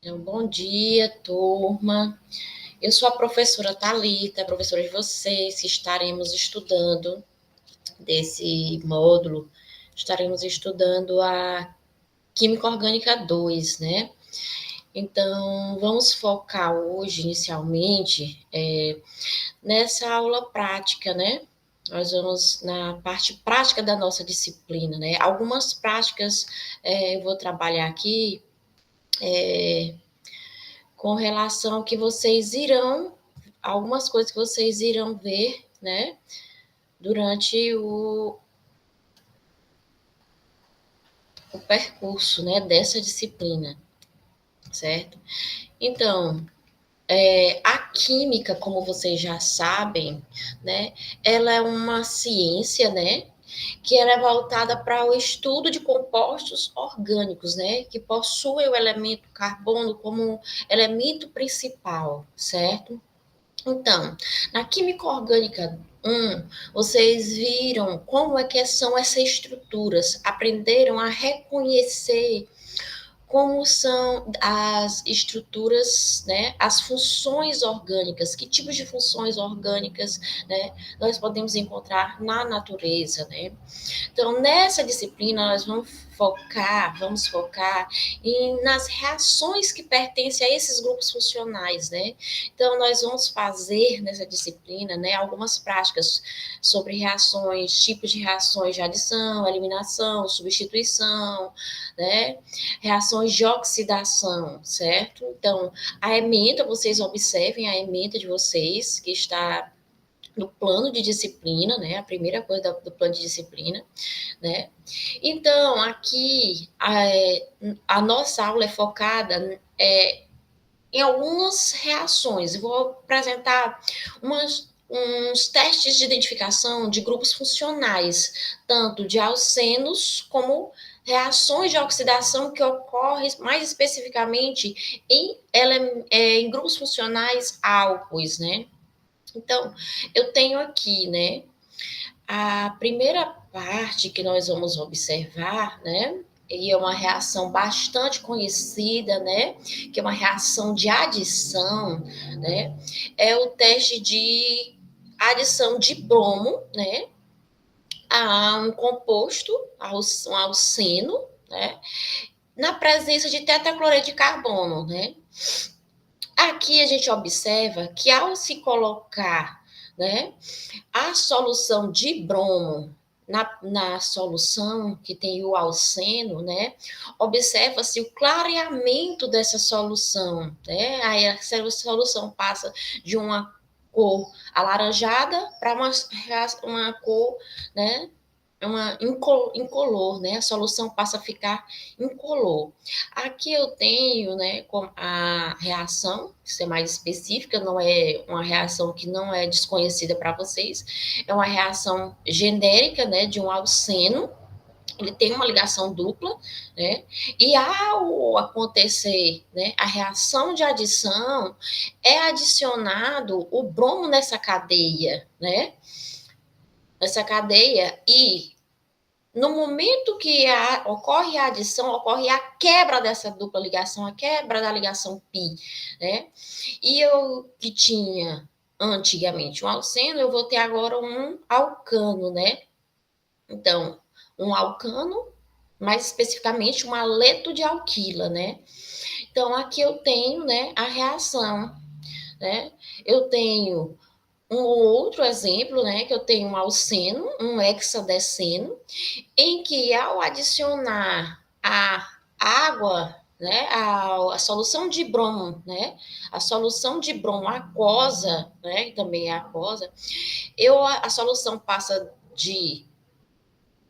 Então, bom dia, turma. Eu sou a professora Thalita, professora de vocês, que estaremos estudando desse módulo, estaremos estudando a Química Orgânica 2, né? Então, vamos focar hoje, inicialmente, nessa aula prática, né? Nós vamos na parte prática da nossa disciplina, né? Algumas práticas eu vou trabalhar aqui com relação ao que vocês irão, algumas coisas que vocês irão ver, né, durante o percurso, né, dessa disciplina, certo? Então, a química, como vocês já sabem, né, ela é uma ciência, né, que ela é voltada para o estudo de compostos orgânicos, né, que possuem o elemento carbono como elemento principal, certo? Então, na química orgânica 1, vocês viram como é que são essas estruturas, aprenderam a reconhecer como são as estruturas, né, as funções orgânicas, que tipos de funções orgânicas, né, nós podemos encontrar na natureza, né? Então, nessa disciplina, nós vamos focar nas reações que pertencem a esses grupos funcionais, né? Então, nós vamos fazer nessa disciplina, né, algumas práticas sobre reações, tipos de reações de adição, eliminação, substituição, né? Reações de oxidação, certo? Então, a ementa, vocês observem a ementa de vocês, que está no plano de disciplina, né? A primeira coisa do plano de disciplina, né? Então, aqui a nossa aula é focada em algumas reações. Eu vou apresentar uns testes de identificação de grupos funcionais, tanto de alcenos como reações de oxidação que ocorrem mais especificamente em grupos funcionais álcoois, né? Então, eu tenho aqui, né, a primeira parte que nós vamos observar, né, e é uma reação bastante conhecida, né, que é uma reação de adição, né, é o teste de adição de bromo, né, a um composto, um alceno, né, na presença de tetracloreto de carbono, né. Aqui a gente observa que ao se colocar, né, a solução de bromo na solução que tem o alceno, né, observa-se o clareamento dessa solução, né, aí a solução passa de uma cor alaranjada para uma cor, né, incolor, né? A solução passa a ficar incolor. Aqui eu tenho, né, a reação, ser mais específica, não é uma reação que não é desconhecida para vocês, é uma reação genérica, né, de um alceno, ele tem uma ligação dupla, né? E ao acontecer, né, a reação de adição, é adicionado o bromo nessa cadeia, né? Nessa cadeia, e no momento que ocorre a adição, ocorre a quebra dessa dupla ligação, a quebra da ligação pi, né? E eu que tinha antigamente um alceno, eu vou ter agora um alcano, né? Então, um alcano, mais especificamente um aleto de alquila, né? Então, aqui eu tenho, né, a reação, né? Eu tenho um outro exemplo, né, que eu tenho um alceno, um hexadeceno, em que ao adicionar a água, né, a solução de bromo, né, a solução de bromo aquosa, né, que também é aquosa, a solução passa de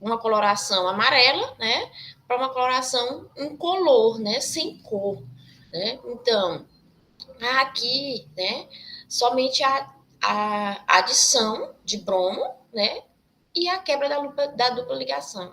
uma coloração amarela, né, para uma coloração incolor, né, sem cor, né. Então, aqui, né, somente a adição de bromo, né, e a quebra da dupla ligação.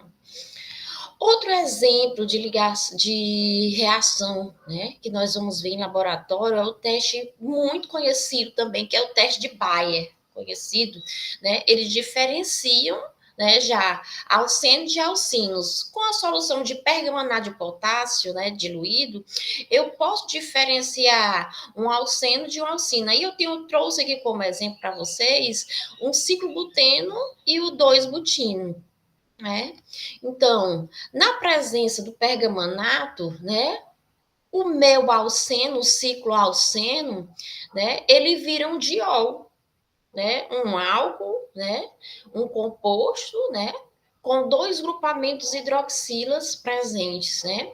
Outro exemplo de reação, né, que nós vamos ver em laboratório é o teste muito conhecido também, que é o teste de Bayer, conhecido, né? Eles diferenciam, né, já alceno de alcinos. Com a solução de permanganato de potássio, né, diluído, eu posso diferenciar um alceno de uma alcina. Aí trouxe aqui como exemplo para vocês um ciclobuteno e o 2-butino. Né? Então, na presença do pergamanato, né, o meu alceno, o ciclo alceno, né, ele vira um diol, né, um álcool, né, um composto, né, com 2 grupamentos hidroxilas presentes, né?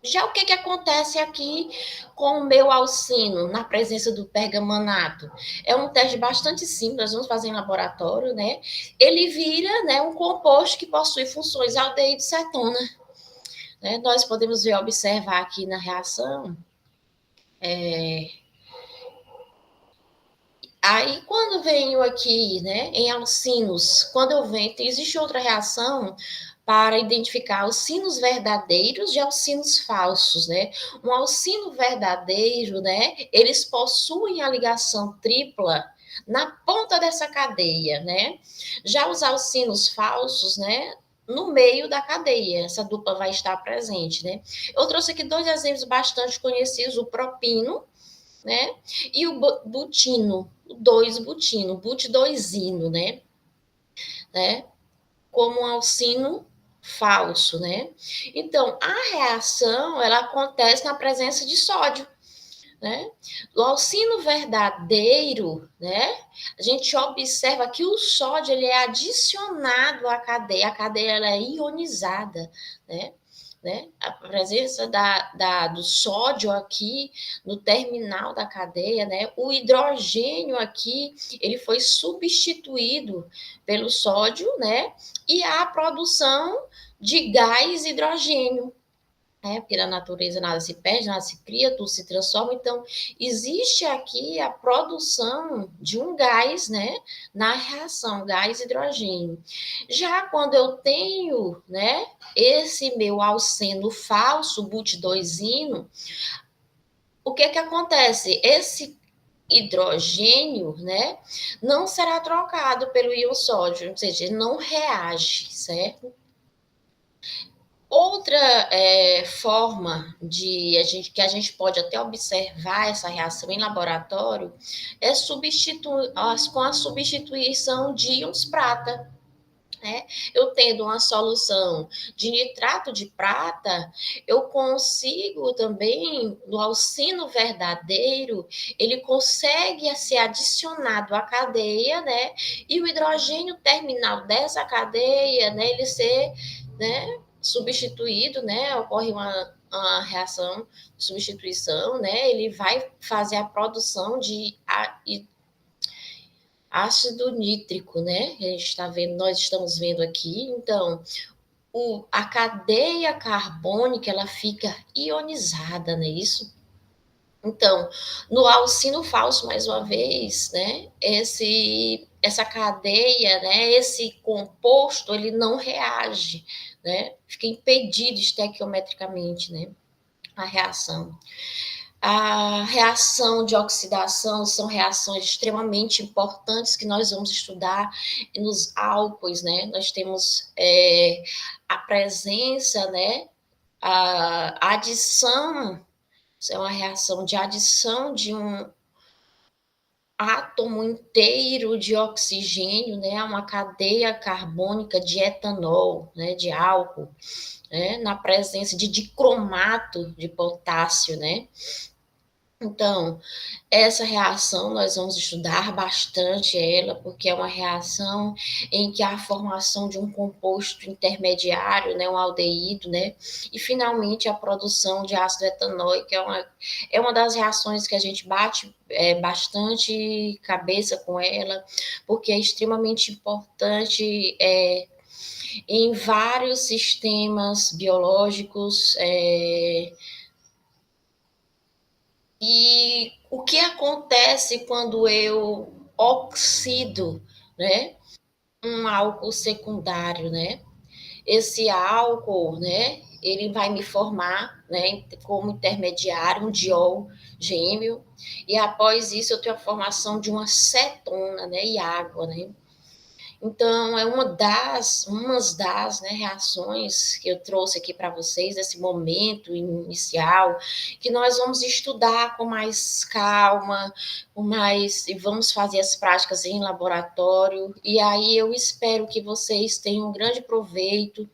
Já o que acontece aqui com o meu alcino, na presença do pergamanato? É um teste bastante simples, nós vamos fazer em laboratório, né? Ele vira, né, um composto que possui funções aldeído-cetona. Né? Nós podemos ver, observar aqui na reação. Aí, quando venho aqui, né, em alcinos, quando eu venho, existe outra reação para identificar alcinos verdadeiros de alcinos falsos, né? Um alcino verdadeiro, né, eles possuem a ligação tripla na ponta dessa cadeia, né? Já os alcinos falsos, né, no meio da cadeia, essa dupla vai estar presente, né? Eu trouxe aqui 2 exemplos bastante conhecidos, o propino, né? E o butino, o 2-butino, but-2-ino, né? Como um alcino falso, né? Então, a reação, ela acontece na presença de sódio, né? O alcino verdadeiro, né? A gente observa que o sódio ele é adicionado à cadeia, a cadeia ela é ionizada, né? Né? A presença do sódio aqui no terminal da cadeia, né? O hidrogênio aqui, ele foi substituído pelo sódio, né? E a produção de gás hidrogênio, porque na natureza nada se perde, nada se cria, tudo se transforma. Então, existe aqui a produção de um gás, né, na reação, gás hidrogênio. Já quando eu tenho, né, esse meu alceno falso, but-2-ino, o que acontece? Esse hidrogênio, né, não será trocado pelo íon sódio, ou seja, ele não reage, certo? Outra forma que a gente pode até observar essa reação em laboratório é com a substituição de íons prata. Né? Eu tendo uma solução de nitrato de prata, eu consigo também, no alcino verdadeiro, ele consegue ser adicionado à cadeia, né? E o hidrogênio terminal dessa cadeia, né? Ele ser, né, substituído, né? Ocorre uma reação de substituição, né? Ele vai fazer a produção de ácido nítrico, né? A gente está vendo, nós estamos vendo aqui. Então, a cadeia carbônica ela fica ionizada, não é isso? Então, no alcino falso, mais uma vez, né? Essa cadeia, né? Esse composto, ele não reage, né? Fica impedido estequiometricamente, né? A reação. A reação de oxidação são reações extremamente importantes que nós vamos estudar nos álcoois, né? Nós temos a presença, né? A adição, isso é uma reação de adição de um átomo inteiro de oxigênio, né? A uma cadeia carbônica de etanol, né? De álcool, né? Na presença de dicromato de potássio, né? Então, essa reação nós vamos estudar bastante ela, porque é uma reação em que há a formação de um composto intermediário, né, um aldeído, né, e finalmente a produção de ácido etanóico, que é uma das reações que a gente bate bastante cabeça com ela, porque é extremamente importante em vários sistemas biológicos. E o que acontece quando eu oxido, né, um álcool secundário, né? Esse álcool, né, ele vai me formar, né, como intermediário um diol gêmeo, e após isso eu tenho a formação de uma cetona, né, e água, né? Então, é umas das, né, reações que eu trouxe aqui para vocês, nesse momento inicial, que nós vamos estudar com mais calma, e vamos fazer as práticas em laboratório, e aí eu espero que vocês tenham um grande proveito.